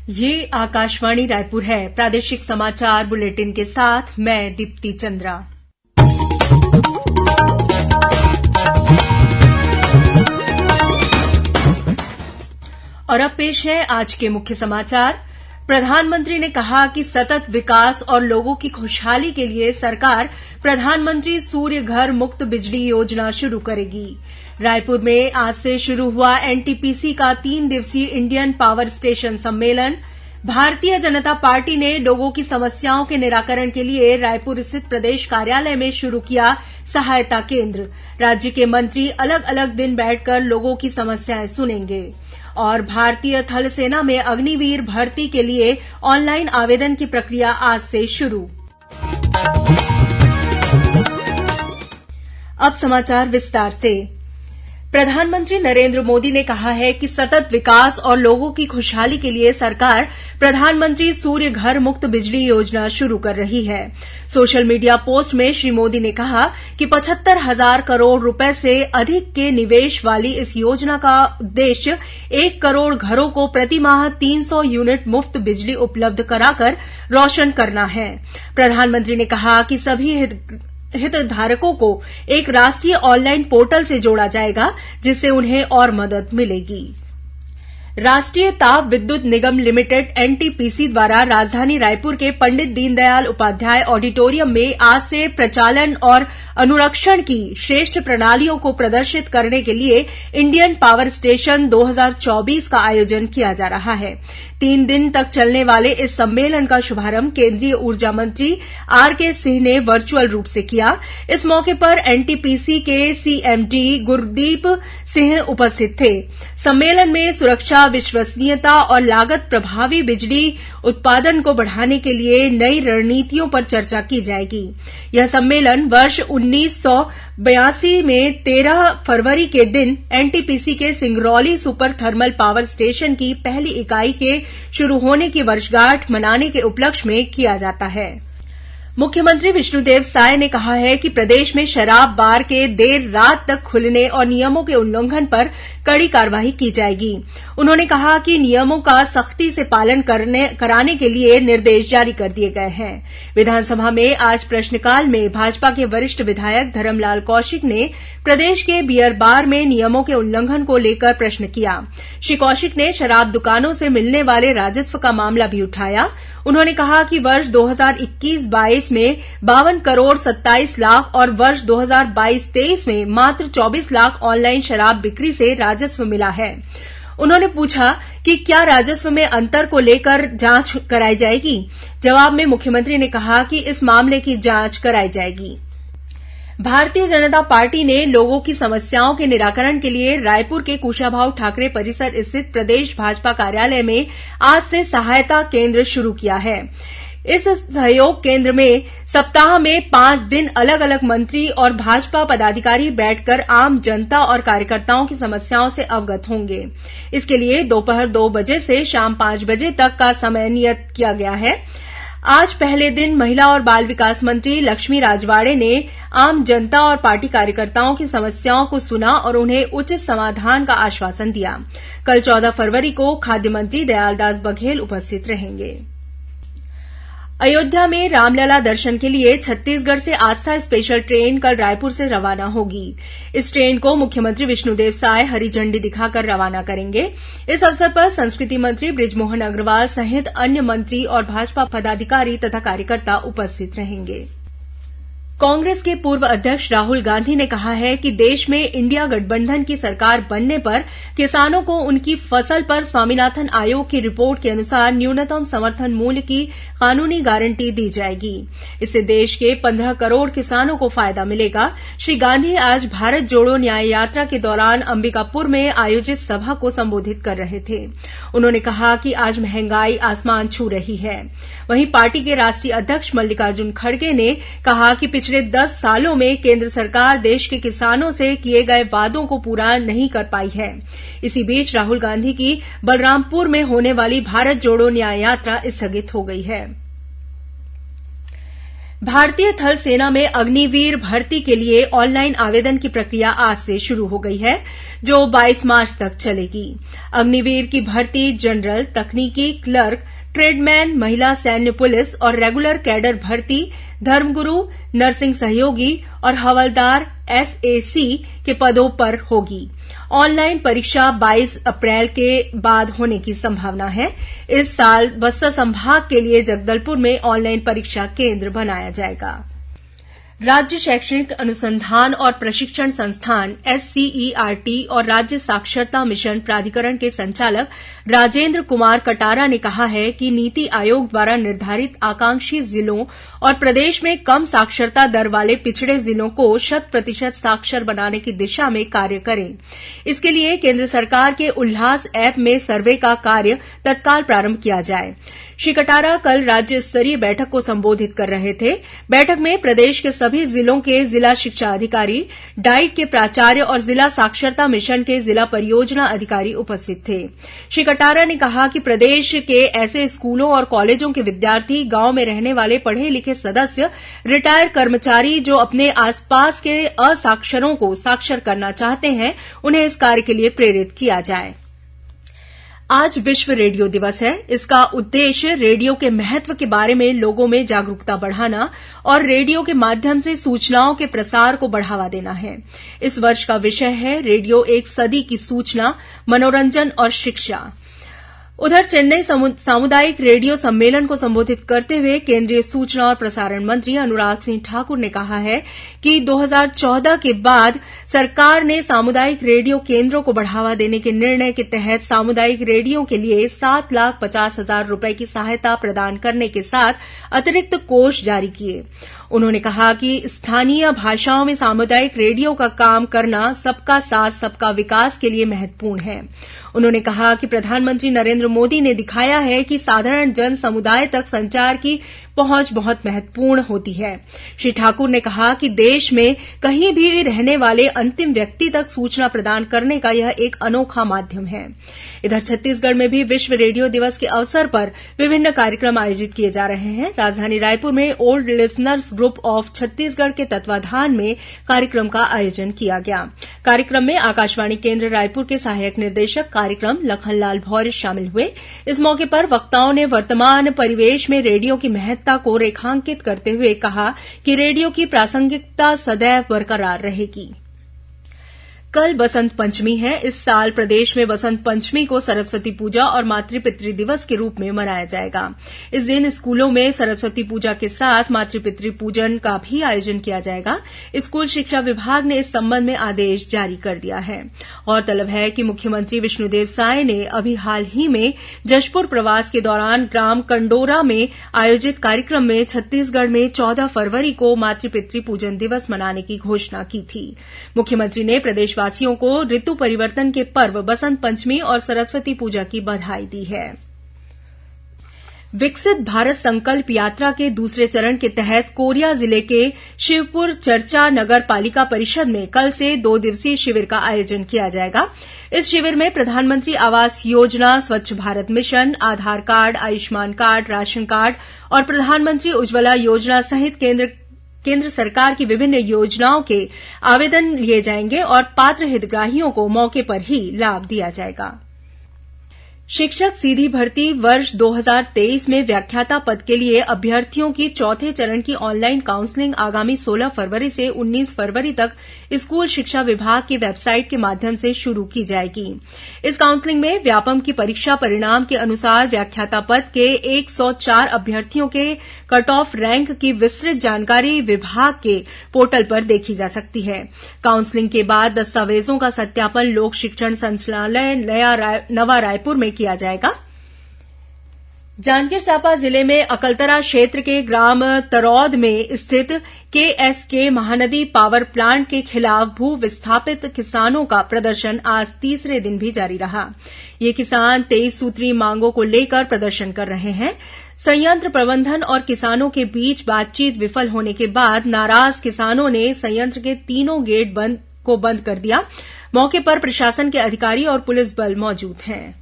ये आकाशवाणी रायपुर है। प्रादेशिक समाचार बुलेटिन के साथ मैं दीप्ति चंद्रा। और अब पेश है आज के मुख्य समाचार। प्रधानमंत्री ने कहा कि सतत विकास और लोगों की खुशहाली के लिए सरकार प्रधानमंत्री सूर्य घर मुफ्त बिजली योजना शुरू करेगी। रायपुर में आज से शुरू हुआ एनटीपीसी का 3 दिवसीय इंडियन पावर स्टेशन सम्मेलन। भारतीय जनता पार्टी ने लोगों की समस्याओं के निराकरण के लिए रायपुर स्थित प्रदेश कार्यालय में शुरू किया सहायता केंद्र। राज्य के मंत्री अलग अलग दिन बैठकर लोगों की समस्याएं सुनेंगे। और भारतीय थल सेना में अग्निवीर भर्ती के लिए ऑनलाइन आवेदन की प्रक्रिया आज से शुरू। अब समाचार विस्तार से। प्रधानमंत्री नरेंद्र मोदी ने कहा है कि सतत विकास और लोगों की खुशहाली के लिए सरकार प्रधानमंत्री सूर्य घर मुफ्त बिजली योजना शुरू कर रही है। सोशल मीडिया पोस्ट में श्री मोदी ने कहा कि 75,000 करोड़ रुपए से अधिक के निवेश वाली इस योजना का उद्देश्य 1 करोड़ घरों को प्रतिमाह 300 यूनिट मुफ्त बिजली उपलब्ध कराकर रोशन करना है। प्रधानमंत्री ने कहा कि सभी हितधारकों को एक राष्ट्रीय ऑनलाइन पोर्टल से जोड़ा जाएगा, जिससे उन्हें और मदद मिलेगी। राष्ट्रीय ताप विद्युत निगम लिमिटेड एनटीपीसी द्वारा राजधानी रायपुर के पंडित दीनदयाल उपाध्याय ऑडिटोरियम में आज से प्रचालन और अनुरक्षण की श्रेष्ठ प्रणालियों को प्रदर्शित करने के लिए इंडियन पावर स्टेशन 2024 का आयोजन किया जा रहा है। 3 दिन तक चलने वाले इस सम्मेलन का शुभारंभ केंद्रीय ऊर्जा मंत्री आरके सिंह ने वर्चुअल रूप से किया। इस मौके पर एनटीपीसी के सीएमडी गुरदीप सिंह उपस्थित थे। सम्मेलन में सुरक्षा, विश्वसनीयता और लागत प्रभावी बिजली उत्पादन को बढ़ाने के लिए नई रणनीतियों पर चर्चा की जाएगी। यह सम्मेलन वर्ष 1982 में 13 फरवरी के दिन एनटीपीसी के Singrauli super thermal power station की पहली इकाई के शुरू होने की वर्षगांठ मनाने के उपलक्ष्य में किया जाता है। मुख्यमंत्री विष्णुदेव साय ने कहा है कि प्रदेश में शराब बार के देर रात तक खुलने और नियमों के उल्लंघन पर कड़ी कार्रवाई की जाएगी। उन्होंने कहा कि नियमों का सख्ती से पालन कराने के लिए निर्देश जारी कर दिए गए हैं। विधानसभा में आज प्रश्नकाल में भाजपा के वरिष्ठ विधायक धरमलाल कौशिक ने प्रदेश के बियर बार में नियमों के उल्लंघन को लेकर प्रश्न किया। श्री कौशिक ने शराब दुकानों से मिलने वाले राजस्व का मामला भी उठाया। उन्होंने कहा कि वर्ष 2021-22 में 52 करोड़ 27 लाख और वर्ष 2022-23 में मात्र 24 लाख ऑनलाइन शराब बिक्री से राजस्व मिला है। उन्होंने पूछा कि क्या राजस्व में अंतर को लेकर जांच कराई जाएगी। जवाब में मुख्यमंत्री ने कहा कि इस मामले की जांच कराई जाएगी। भारतीय जनता पार्टी ने लोगों की समस्याओं के निराकरण के लिए रायपुर के कुशाभाऊ ठाकरे परिसर स्थित प्रदेश भाजपा कार्यालय में आज से सहायता केंद्र शुरू किया है। इस सहयोग केंद्र में सप्ताह में 5 दिन अलग अलग मंत्री और भाजपा पदाधिकारी बैठकर आम जनता और कार्यकर्ताओं की समस्याओं से अवगत होंगे। इसके लिए दोपहर 2 बजे से शाम 5 बजे तक का समय नियत किया गया है। आज पहले दिन महिला और बाल विकास मंत्री लक्ष्मी राजवाड़े ने आम जनता और पार्टी कार्यकर्ताओं की समस्याओं को सुना और उन्हें उचित समाधान का आश्वासन दिया। कल 14 फरवरी को खाद्य मंत्री दयालदास बघेल उपस्थित रहेंगे। अयोध्या में रामलला दर्शन के लिए छत्तीसगढ़ से आस्था स्पेशल ट्रेन कल रायपुर से रवाना होगी। इस ट्रेन को मुख्यमंत्री विष्णुदेव साय हरी झंडी दिखाकर रवाना करेंगे। इस अवसर पर संस्कृति मंत्री बृजमोहन अग्रवाल सहित अन्य मंत्री और भाजपा पदाधिकारी तथा कार्यकर्ता उपस्थित रहेंगे। कांग्रेस के पूर्व अध्यक्ष राहुल गांधी ने कहा है कि देश में इंडिया गठबंधन की सरकार बनने पर किसानों को उनकी फसल पर स्वामीनाथन आयोग की रिपोर्ट के अनुसार न्यूनतम समर्थन मूल्य की कानूनी गारंटी दी जाएगी। इससे देश के 15 करोड़ किसानों को फायदा मिलेगा। श्री गांधी आज भारत जोड़ो न्याय यात्रा के दौरान अंबिकापुर में आयोजित सभा को संबोधित कर रहे थे। उन्होंने कहा कि आज महंगाई आसमान छू रही है। वहीं पार्टी के राष्ट्रीय अध्यक्ष मल्लिकार्जुन खड़गे ने कहा कि पिछले 10 सालों में केंद्र सरकार देश के किसानों से किए गए वादों को पूरा नहीं कर पाई है। इसी बीच राहुल गांधी की बलरामपुर में होने वाली भारत जोड़ो न्याय यात्रा स्थगित हो गई है। भारतीय थल सेना में अग्निवीर भर्ती के लिए ऑनलाइन आवेदन की प्रक्रिया आज से शुरू हो गई है, जो 22 मार्च तक चलेगी। अग्निवीर की भर्ती जनरल, तकनीकी, क्लर्क, ट्रेडमैन, महिला सैन्य पुलिस और रेगुलर कैडर भर्ती, धर्मगुरू, नर्सिंग सहयोगी और हवलदार एसएसी के पदों पर होगी। ऑनलाइन परीक्षा 22 अप्रैल के बाद होने की संभावना है। इस साल बस्तर संभाग के लिए जगदलपुर में ऑनलाइन परीक्षा केंद्र बनाया जाएगा। राज्य शैक्षणिक अनुसंधान और प्रशिक्षण संस्थान एससीईआरटी और राज्य साक्षरता मिशन प्राधिकरण के संचालक राजेंद्र कुमार कटारा ने कहा है कि नीति आयोग द्वारा निर्धारित आकांक्षी जिलों और प्रदेश में कम साक्षरता दर वाले पिछड़े जिलों को 100% साक्षर बनाने की दिशा में कार्य करें। इसके लिए केंद्र सरकार के उल्लास ऐप में सर्वे का कार्य तत्काल प्रारंभ किया जाए। श्री कटारा कल राज्य स्तरीय बैठक को संबोधित कर रहे थे। बैठक में प्रदेश के सभी जिलों के जिला शिक्षा अधिकारी, डाइट के प्राचार्य और जिला साक्षरता मिशन के जिला परियोजना अधिकारी उपस्थित थे। श्री कटारा ने कहा कि प्रदेश के ऐसे स्कूलों और कॉलेजों के विद्यार्थी, गांव में रहने वाले पढ़े लिखे सदस्य, रिटायर कर्मचारी जो अपने आसपास के असाक्षरों को साक्षर करना चाहते हैं, उन्हें इस कार्य के लिए प्रेरित किया जाए। आज विश्व रेडियो दिवस है। इसका उद्देश्य रेडियो के महत्व के बारे में लोगों में जागरूकता बढ़ाना और रेडियो के माध्यम से सूचनाओं के प्रसार को बढ़ावा देना है। इस वर्ष का विषय है रेडियो एक सदी की सूचना, मनोरंजन और शिक्षा। उधर चेन्नई सामुदायिक रेडियो सम्मेलन को संबोधित करते हुए केंद्रीय सूचना और प्रसारण मंत्री अनुराग सिंह ठाकुर ने कहा है कि 2014 के बाद सरकार ने सामुदायिक रेडियो केंद्रों को बढ़ावा देने के निर्णय के तहत सामुदायिक रेडियो के लिए 7,50,000 रुपए की सहायता प्रदान करने के साथ अतिरिक्त कोष जारी किए। उन्होंने कहा कि स्थानीय भाषाओं में सामुदायिक रेडियो का काम करना सबका साथ सबका विकास के लिए महत्वपूर्ण है। उन्होंने कहा कि प्रधानमंत्री नरेंद्र मोदी ने दिखाया है कि साधारण जन समुदाय तक संचार की पहुंच बहुत महत्वपूर्ण होती है। श्री ठाकुर ने कहा कि देश में कहीं भी रहने वाले अंतिम व्यक्ति तक सूचना प्रदान करने का यह एक अनोखा माध्यम है। इधर छत्तीसगढ़ में भी विश्व रेडियो दिवस के अवसर पर विभिन्न कार्यक्रम आयोजित किए जा रहे हैं। राजधानी रायपुर में old listeners group of Chhattisgarh के तत्वाधान में कार्यक्रम का आयोजन किया गया। कार्यक्रम में आकाशवाणी केंद्र रायपुर के सहायक निदेशक कार्यक्रम लखनलाल भौर्य शामिल हुए। इस मौके पर वक्ताओं ने वर्तमान परिवेश में रेडियो की महत्ता को रेखांकित करते हुए कहा कि रेडियो की प्रासंगिकता सदैव बरकरार रहेगी। कल बसंत पंचमी है। इस साल प्रदेश में बसंत पंचमी को सरस्वती पूजा और मातृ-पितृ दिवस के रूप में मनाया जाएगा। इस दिन स्कूलों में सरस्वती पूजा के साथ मातृ-पितृ पूजन का भी आयोजन किया जाएगा। स्कूल शिक्षा विभाग ने इस संबंध में आदेश जारी कर दिया है। गौरतलब है कि मुख्यमंत्री विष्णुदेव साय ने अभी हाल ही में जशपुर प्रवास के दौरान ग्राम कंडोरा में आयोजित कार्यक्रम में छत्तीसगढ़ में 14 फरवरी को मातृ-पितृ पूजन दिवस मनाने की घोषणा की थी। मुख्यमंत्री ने प्रदेशवासियों को ऋतु परिवर्तन के पर्व बसंत पंचमी और सरस्वती पूजा की बधाई दी है। विकसित भारत संकल्प यात्रा के दूसरे चरण के तहत कोरिया जिले के शिवपुर चर्चा नगर पालिका परिषद में कल से 2 दिवसीय शिविर का आयोजन किया जाएगा। इस शिविर में प्रधानमंत्री Awas Yojana, Swachh Bharat mission, Aadhaar card, Ayushman card, ration card और प्रधानमंत्री उज्ज्वला योजना सहित केंद्र सरकार की विभिन्न योजनाओं के आवेदन लिए जाएंगे और पात्र हितग्राहियों को मौके पर ही लाभ दिया जाएगा। शिक्षक सीधी भर्ती वर्ष 2023 में व्याख्याता पद के लिए अभ्यर्थियों की चौथे चरण की ऑनलाइन काउंसलिंग आगामी 16 फरवरी से 19 फरवरी तक स्कूल शिक्षा विभाग की वेबसाइट के माध्यम से शुरू की जाएगी। इस काउंसलिंग में व्यापम की परीक्षा परिणाम के अनुसार व्याख्याता पद के 104 अभ्यर्थियों के कट ऑफ रैंक की विस्तृत जानकारी विभाग के पोर्टल पर देखी जा सकती है। काउंसलिंग के बाद दस्तावेजों का सत्यापन लोक शिक्षण संचालनालय नवा रायपुर में किया जाएगा। जांजगीर चांपा जिले में अकलतरा क्षेत्र के ग्राम तरौद में स्थित केएसके महानदी पावर प्लांट के खिलाफ भू विस्थापित किसानों का प्रदर्शन आज तीसरे दिन भी जारी रहा। ये किसान 23 सूत्री मांगों को लेकर प्रदर्शन कर रहे हैं। संयंत्र प्रबंधन और किसानों के बीच बातचीत विफल होने के बाद नाराज किसानों ने संयंत्र के तीनों गेट बंद कर दिया। मौके पर प्रशासन के अधिकारी और पुलिस बल मौजूद हैं।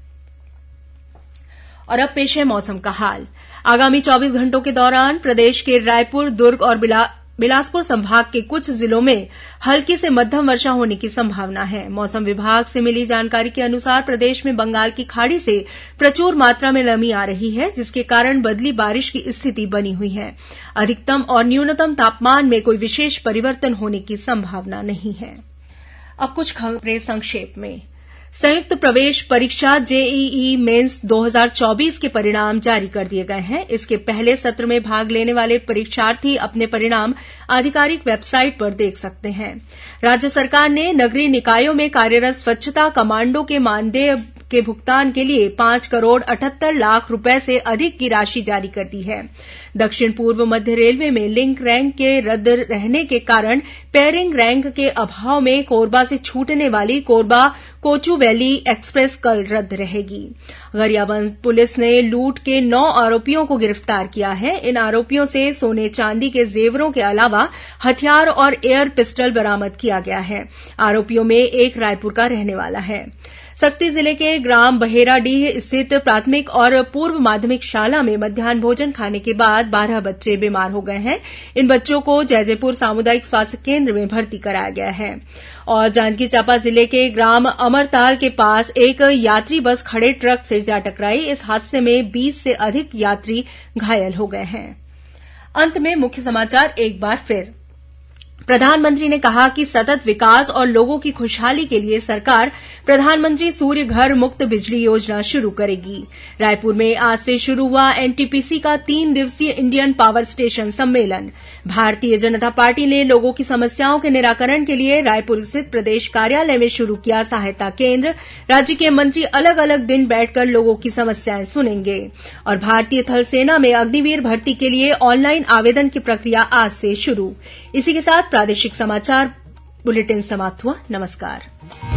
और अब पेश है मौसम का हाल। आगामी 24 घंटों के दौरान प्रदेश के रायपुर, दुर्ग और बिलासपुर संभाग के कुछ जिलों में हल्की से मध्यम वर्षा होने की संभावना है। मौसम विभाग से मिली जानकारी के अनुसार प्रदेश में बंगाल की खाड़ी से प्रचुर मात्रा में नमी आ रही है, जिसके कारण बदली बारिश की स्थिति बनी हुई है। अधिकतम और न्यूनतम तापमान में कोई विशेष परिवर्तन होने की संभावना नहीं है। अब कुछ खबरें संक्षेप में। संयुक्त प्रवेश परीक्षा जेईई मेन्स 2024 के परिणाम जारी कर दिए गए हैं। इसके पहले सत्र में भाग लेने वाले परीक्षार्थी अपने परिणाम आधिकारिक वेबसाइट पर देख सकते हैं। राज्य सरकार ने नगरीय निकायों में कार्यरत स्वच्छता कमांडो के मानदेय के भुगतान के लिए 5 करोड़ 78 लाख रुपए से अधिक की राशि जारी कर दी है। दक्षिण पूर्व मध्य रेलवे में लिंक रैंक के रद्द रहने के कारण पेयरिंग रैंक के अभाव में कोरबा से छूटने वाली कोरबा कोचुवेली एक्सप्रेस कल रद्द रहेगी। गरियाबंद पुलिस ने लूट के 9 आरोपियों को गिरफ्तार किया है। इन आरोपियों से सोने चांदी के जेवरों के अलावा हथियार और एयर पिस्टल बरामद किया गया है। आरोपियों में एक रायपुर का रहने वाला है। सक्ती जिले के ग्राम बहेराडीह स्थित प्राथमिक और पूर्व माध्यमिक शाला में मध्यान्ह भोजन खाने के बाद 12 बच्चे बीमार हो गए हैं। इन बच्चों को जैजेपुर सामुदायिक स्वास्थ्य केंद्र में भर्ती कराया गया है। और जांजगीर चांपा जिले के ग्राम अमरताल के पास एक यात्री बस खड़े ट्रक से जा टकराई। इस हादसे में 20 से अधिक यात्री घायल हो गए हैं। अंत में मुख्य समाचार एक बार फिर। प्रधानमंत्री ने कहा कि सतत विकास और लोगों की खुशहाली के लिए सरकार प्रधानमंत्री सूर्य घर मुक्त बिजली योजना शुरू करेगी। रायपुर में आज से शुरू हुआ एनटीपीसी का 3 दिवसीय इंडियन पावर स्टेशन सम्मेलन। भारतीय जनता पार्टी ने लोगों की समस्याओं के निराकरण के लिए रायपुर स्थित प्रदेश कार्यालय में शुरू किया सहायता केंद्र। राज्य के मंत्री अलग अलग दिन बैठकर लोगों की समस्याएं सुनेंगे। और भारतीय थल सेना में अग्निवीर भर्ती के लिए ऑनलाइन आवेदन की प्रक्रिया आज से शुरू। इसी के साथ प्रादेशिक समाचार बुलेटिन समाप्त हुआ। नमस्कार।